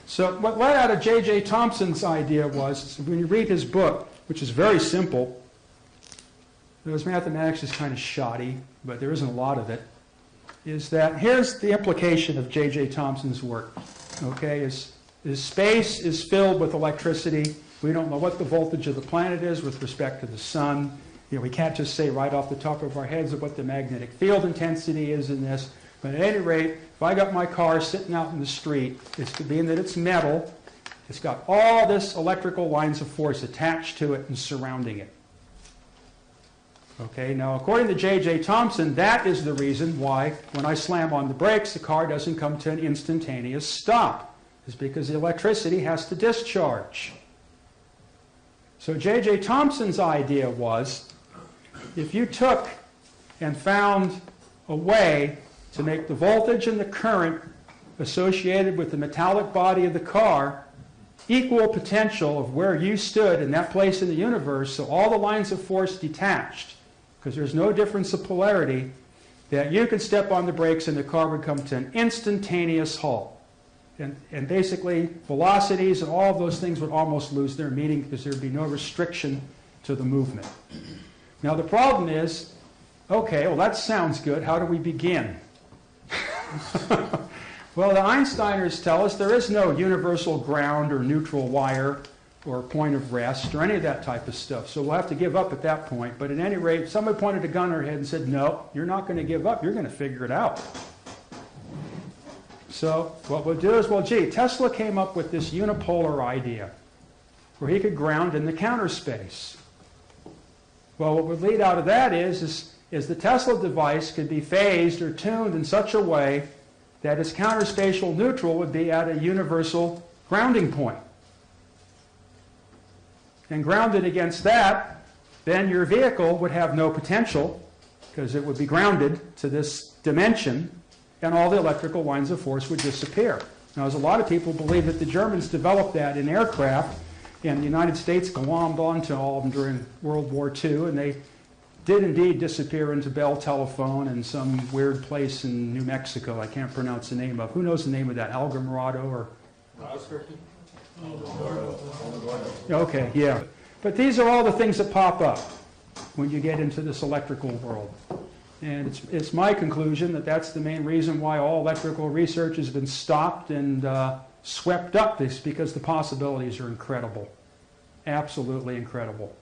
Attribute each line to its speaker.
Speaker 1: So what led out of J.J. Thompson's idea was, when you read his book, which is very simple, his mathematics is kind of shoddy, but there isn't a lot of it, is that here's the implication of J.J. Thompson's work. Okay, is space is filled with electricity. We don't know what the voltage of the planet is with respect to the sun. You know, we can't just say right off the top of our heads what the magnetic field intensity is in this. But at any rate, if I got my car sitting out in the street, it's being that it's metal, it's got all this electrical lines of force attached to it and surrounding it. Okay, now according to J.J. Thompson, that is the reason why when I slam on the brakes, the car doesn't come to an instantaneous stop. It's because the electricity has to discharge. So J.J. Thompson's idea was, if you took and found a way to make the voltage and the current associated with the metallic body of the car equal potential of where you stood in that place in the universe, so all the lines of force detached, because there's no difference of polarity, that you could step on the brakes and the car would come to an instantaneous halt. And basically, velocities and all of those things would almost lose their meaning because there would be no restriction to the movement. Now the problem is, okay, well that sounds good. How do we begin? Well, the Einsteiners tell us there is no universal ground or neutral wire or point of rest or any of that type of stuff. So we'll have to give up at that point. But at any rate, somebody pointed a gun at our head and said, no, you're not going to give up. You're going to figure it out. So what we'll do is, well, gee, Tesla came up with this unipolar idea where he could ground in the counter space. Well, what would lead out of that is the Tesla device could be phased or tuned in such a way that its counterspatial neutral would be at a universal grounding point. And grounded against that, then your vehicle would have no potential because it would be grounded to this dimension, and all the electrical lines of force would disappear. Now, as a lot of people believe that the Germans developed that in aircraft, and the United States glommed onto all of them during World War II, and they did indeed disappear into Bell Telephone and some weird place in New Mexico I can't pronounce the name of. Who knows the name of that? Algamorado or? Okay, yeah. But these are all the things that pop up when you get into this electrical world. And it's my conclusion that that's the main reason why all electrical research has been stopped and swept up, is because the possibilities are incredible. Absolutely incredible.